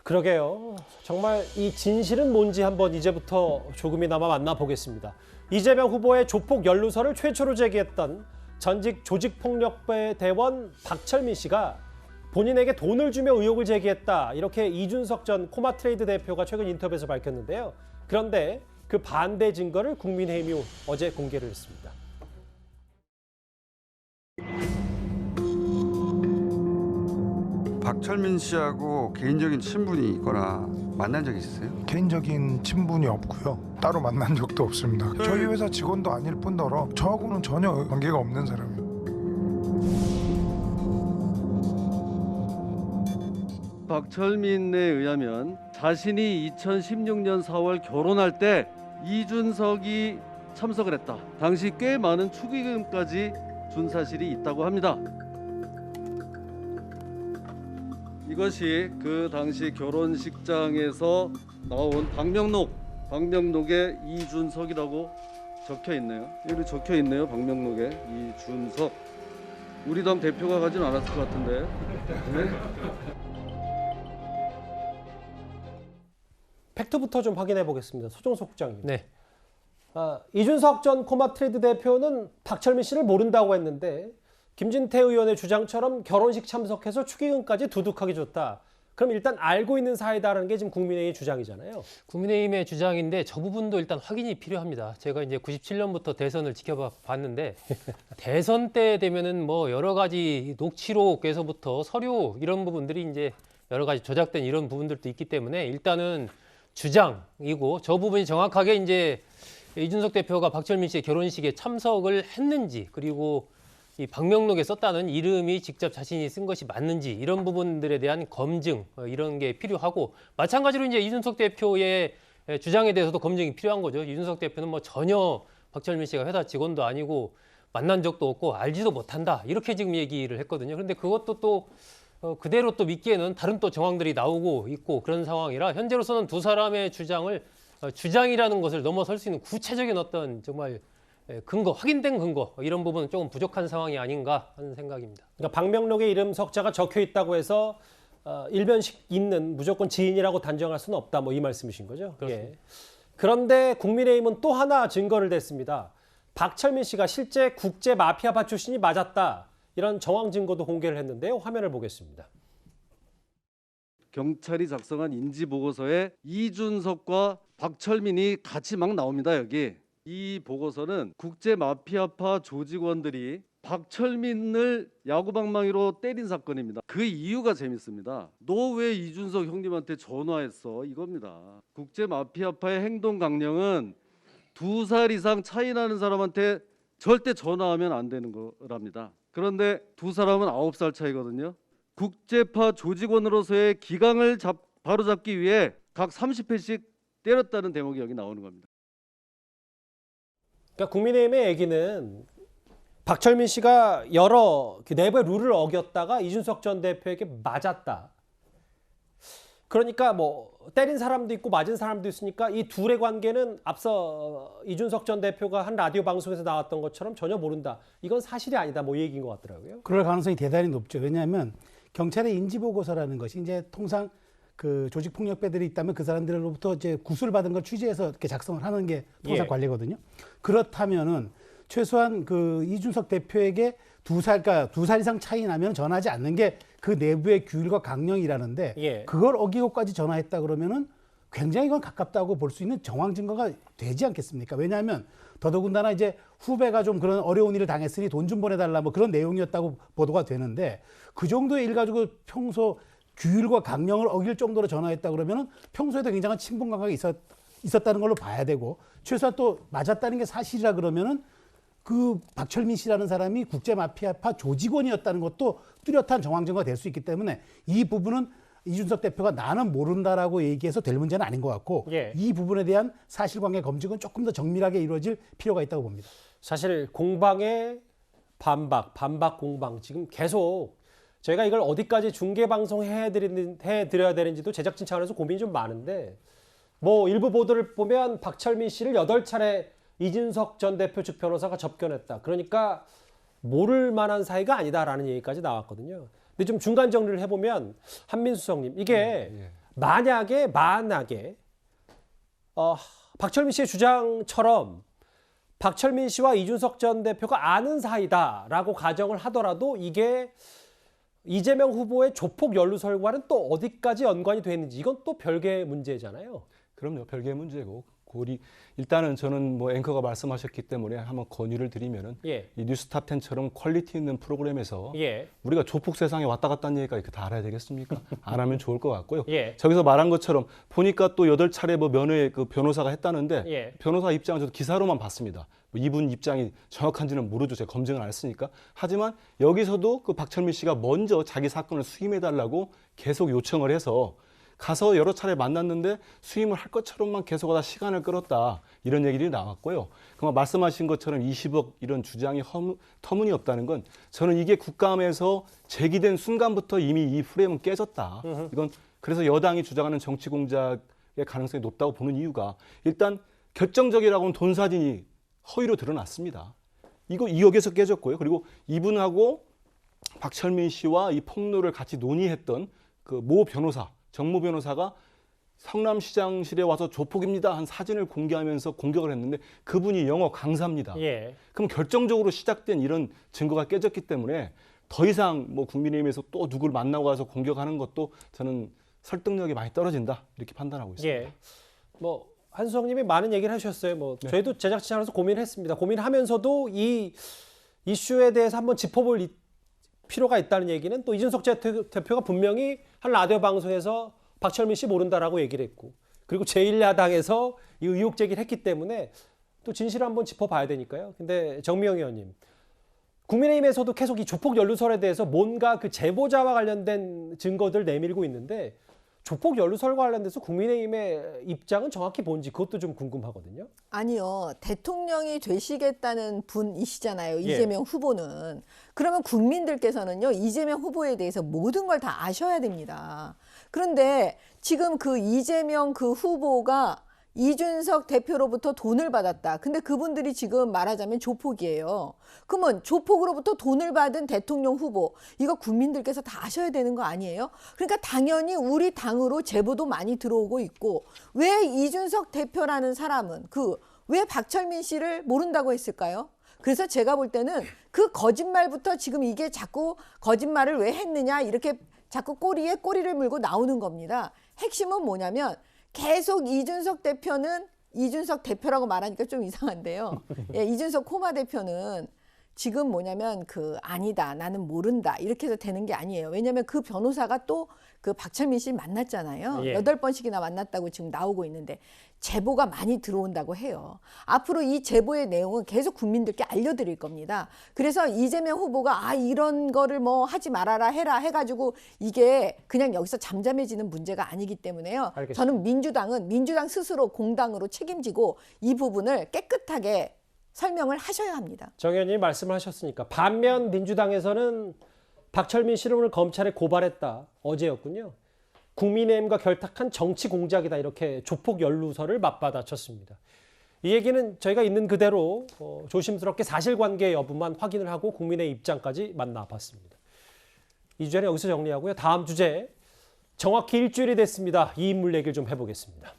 그러게요. 정말 이 진실은 뭔지 한번 이제부터 조금이나마 만나보겠습니다. 이재명 후보의 조폭 연루설을 최초로 제기했던 전직 조직폭력배 대원 박철민 씨가 본인에게 돈을 주며 의혹을 제기했다. 이렇게 이준석 전 코마트레이드 대표가 최근 인터뷰에서 밝혔는데요. 그런데 그 반대 증거를 국민의힘이 어제 공개를 했습니다. 박철민 씨하고 개인적인 친분이 있거나 만난 적 있으세요? 개인적인 친분이 없고요. 따로 만난 적도 없습니다. 저희 회사 직원도 아닐 뿐더러 저하고는 전혀 관계가 없는 사람이에요. 박철민에 의하면 자신이 2016년 4월 결혼할 때 이준석이 참석을 했다. 당시 꽤 많은 축의금까지 준 사실이 있다고 합니다. 이것이 그 당시 결혼식장에서 나온 방명록에 이준석이라고 적혀 있네요. 여기 적혀 있네요. 방명록에 이준석. 우리 당 대표가 가진 않았을 것 같은데. 네? 팩트부터 좀 확인해 보겠습니다. 소정석 국장님. 네. 이준석 전 코마트레이드 대표는 박철민 씨를 모른다고 했는데 김진태 의원의 주장처럼 결혼식 참석해서 축의금까지 두둑하게 줬다. 그럼 일단 알고 있는 사이다라는 게 지금 국민의힘의 주장이잖아요. 국민의힘의 주장인데 저 부분도 일단 확인이 필요합니다. 제가 이제 97년부터 대선을 지켜봤는데 대선 때 되면은 뭐 여러 가지 녹취록에서부터 서류 이런 부분들이 이제 여러 가지 조작된 이런 부분들도 있기 때문에 일단은 주장이고 저 부분이 정확하게 이제 이준석 대표가 박철민 씨의 결혼식에 참석을 했는지 그리고 이 방명록에 썼다는 이름이 직접 자신이 쓴 것이 맞는지 이런 부분들에 대한 검증 이런 게 필요하고 마찬가지로 이제 이준석 대표의 주장에 대해서도 검증이 필요한 거죠. 이준석 대표는 뭐 전혀 박철민 씨가 회사 직원도 아니고 만난 적도 없고 알지도 못한다 이렇게 지금 얘기를 했거든요. 그런데 그것도 또 그대로 또 믿기에는 다른 또 정황들이 나오고 있고 그런 상황이라 현재로서는 두 사람의 주장을 주장이라는 것을 넘어설 수 있는 구체적인 어떤 정말 근거, 확인된 근거 이런 부분은 조금 부족한 상황이 아닌가 하는 생각입니다. 그러니까 방명록에 이름 석자가 적혀 있다고 해서 일면식 있는 무조건 지인이라고 단정할 수는 없다. 뭐 이 말씀이신 거죠? 그렇습니다. 예. 그런데 국민의힘은 또 하나 증거를 댔습니다. 박철민 씨가 실제 국제 마피아파 출신이 맞았다. 이런 정황 증거도 공개를 했는데요. 화면을 보겠습니다. 경찰이 작성한 인지 보고서에 이준석과 박철민이 같이 막 나옵니다. 여기. 이 보고서는 국제 마피아파 조직원들이 박철민을 야구방망이로 때린 사건입니다. 그 이유가 재밌습니다. 너 왜 이준석 형님한테 전화했어? 이겁니다. 국제 마피아파의 행동 강령은 2살 이상 차이 나는 사람한테 절대 전화하면 안 되는 거랍니다. 그런데 두 사람은 9살 차이거든요. 국제파 조직원으로서의 기강을 바로잡기 위해 각 30회씩 때렸다는 대목이 여기 나오는 겁니다. 그러니까 국민의힘의 얘기는 박철민 씨가 여러 내부의 룰을 어겼다가 이준석 전 대표에게 맞았다. 그러니까 뭐 때린 사람도 있고 맞은 사람도 있으니까 이 둘의 관계는 앞서 이준석 전 대표가 한 라디오 방송에서 나왔던 것처럼 전혀 모른다. 이건 사실이 아니다. 뭐 이 얘기인 것 같더라고요. 그럴 가능성이 대단히 높죠. 왜냐하면 경찰의 인지보고서라는 것이 이제 통상 그 조직폭력배들이 있다면 그 사람들로부터 이제 구술을 받은 걸 취재해서 이렇게 작성을 하는 게 통상 관례거든요. 그렇다면은 최소한 그 이준석 대표에게 2살 이상 차이 나면 전화하지 않는 게 그 내부의 규율과 강령이라는데 그걸 어기고까지 전화했다 그러면은 굉장히 이건 가깝다고 볼 수 있는 정황 증거가 되지 않겠습니까? 왜냐하면 더더군다나 이제 후배가 좀 그런 어려운 일을 당했으니 돈 좀 보내달라 뭐 그런 내용이었다고 보도가 되는데 그 정도의 일 가지고 평소 규율과 강령을 어길 정도로 전화했다 그러면은 평소에도 굉장한 친분 관계가 있었다는 걸로 봐야 되고 최소한 또 맞았다는 게 사실이라 그러면은 그 박철민 씨라는 사람이 국제 마피아파 조직원이었다는 것도 뚜렷한 정황 증거가 될 수 있기 때문에 이 부분은 이준석 대표가 나는 모른다라고 얘기해서 될 문제는 아닌 것 같고 이 부분에 대한 사실관계 검증은 조금 더 정밀하게 이루어질 필요가 있다고 봅니다. 사실 공방의 반박, 반박 공방 지금 계속 저희가 이걸 어디까지 중계방송 해드려야 되는지도 제작진 차원에서 고민이 좀 많은데 뭐 일부 보도를 보면 박철민 씨를 8차례 이준석 전 대표 측 변호사가 접견했다. 그러니까 모를 만한 사이가 아니다라는 얘기까지 나왔거든요. 근데 좀 중간 정리를 해보면 한민수석님 이게 만약에 박철민 씨의 주장처럼 박철민 씨와 이준석 전 대표가 아는 사이다라고 가정을 하더라도 이게 이재명 후보의 조폭 연루설과는 또 어디까지 연관이 돼 있는지 이건 또 별개의 문제잖아요. 그럼요. 별개의 문제고. 일단은 저는 뭐 앵커가 말씀하셨기 때문에 한번 건의를 드리면은 예. 이 뉴스탑 10처럼 퀄리티 있는 프로그램에서 예. 우리가 조폭 세상에 왔다 갔다 하는 얘기까지 다 알아야 되겠습니까? 안 하면 좋을 것 같고요. 예. 저기서 말한 것처럼 보니까 또 8차례 뭐 면회 그 변호사가 했다는데 예. 변호사 입장은 저도 기사로만 봤습니다. 뭐 이분 입장이 정확한지는 모르죠. 제가 검증을 안 했으니까. 하지만 여기서도 그 박철민 씨가 먼저 자기 사건을 수임해달라고 계속 요청을 해서 가서 여러 차례 만났는데 수임을 할 것처럼만 계속 하다 시간을 끌었다. 이런 얘기들이 나왔고요. 그만 말씀하신 것처럼 20억 이런 주장이 터무니없다는 건 저는 이게 국감에서 제기된 순간부터 이미 이 프레임은 깨졌다. 이건 그래서 여당이 주장하는 정치 공작의 가능성이 높다고 보는 이유가 일단 결정적이라고는 돈 사진이 허위로 드러났습니다. 이거 2억에서 깨졌고요. 그리고 이분하고 박철민 씨와 이 폭로를 같이 논의했던 그 모 변호사 정모 변호사가 성남시장실에 와서 조폭입니다 한 사진을 공개하면서 공격을 했는데 그분이 영어 강사입니다. 예. 그럼 결정적으로 시작된 이런 증거가 깨졌기 때문에 더 이상 뭐 국민의힘에서 또 누구를 만나고 가서 공격하는 것도 저는 설득력이 많이 떨어진다 이렇게 판단하고 있습니다. 예. 뭐 한수석님이 많은 얘기를 하셨어요. 뭐 저희도 제작진으로서 고민했습니다. 고민하면서도 이 이슈에 대해서 한번 짚어볼 필요가 있다는 얘기는 또 이준석 대표가 분명히 한 라디오 방송에서 박철민 씨 모른다라고 얘기를 했고 그리고 제1야당에서 이 의혹 제기를 했기 때문에 또 진실을 한번 짚어봐야 되니까요. 근데 정미영 의원님, 국민의힘에서도 계속 이 조폭 연루설에 대해서 뭔가 그 제보자와 관련된 증거들 내밀고 있는데 조폭 연루설과 관련돼서 국민의힘의 입장은 정확히 뭔지 그것도 좀 궁금하거든요. 아니요. 대통령이 되시겠다는 분이시잖아요. 예. 이재명 후보는. 그러면 국민들께서는요. 이재명 후보에 대해서 모든 걸 다 아셔야 됩니다. 그런데 지금 그 이재명 그 후보가 이준석 대표로부터 돈을 받았다. 근데 그분들이 지금 말하자면 조폭이에요. 그러면 조폭으로부터 돈을 받은 대통령 후보, 이거 국민들께서 다 아셔야 되는 거 아니에요? 그러니까 당연히 우리 당으로 제보도 많이 들어오고 있고 왜 이준석 대표라는 사람은 왜 박철민 씨를 모른다고 했을까요? 그래서 제가 볼 때는 그 거짓말부터 지금 이게 자꾸 거짓말을 왜 했느냐 이렇게 자꾸 꼬리에 꼬리를 물고 나오는 겁니다. 핵심은 뭐냐면 계속 이준석 대표는 이준석 대표라고 말하니까 좀 이상한데요. 예, 이준석 코마 대표는 지금 뭐냐면 아니다, 나는 모른다 이렇게 해서 되는 게 아니에요. 왜냐하면 그 변호사가 또 그 박철민 씨를 만났잖아요. 예. 8번씩이나 만났다고 지금 나오고 있는데 제보가 많이 들어온다고 해요. 앞으로 이 제보의 내용은 계속 국민들께 알려드릴 겁니다. 그래서 이재명 후보가 이런 거를 뭐 하지 말아라 해라 해가지고 이게 그냥 여기서 잠잠해지는 문제가 아니기 때문에요. 알겠습니다. 저는 민주당 스스로 공당으로 책임지고 이 부분을 깨끗하게 설명을 하셔야 합니다. 정 의원님이 말씀을 하셨으니까 반면 민주당에서는 박철민 씨를 오늘 검찰에 고발했다. 어제였군요. 국민의힘과 결탁한 정치 공작이다. 이렇게 조폭 연루설을 맞받아쳤습니다. 이 얘기는 저희가 있는 그대로 조심스럽게 사실관계 여부만 확인을 하고 국민의 입장까지 만나봤습니다. 이 주제는 여기서 정리하고요. 다음 주제 정확히 일주일이 됐습니다. 이 인물 얘기를 좀 해보겠습니다.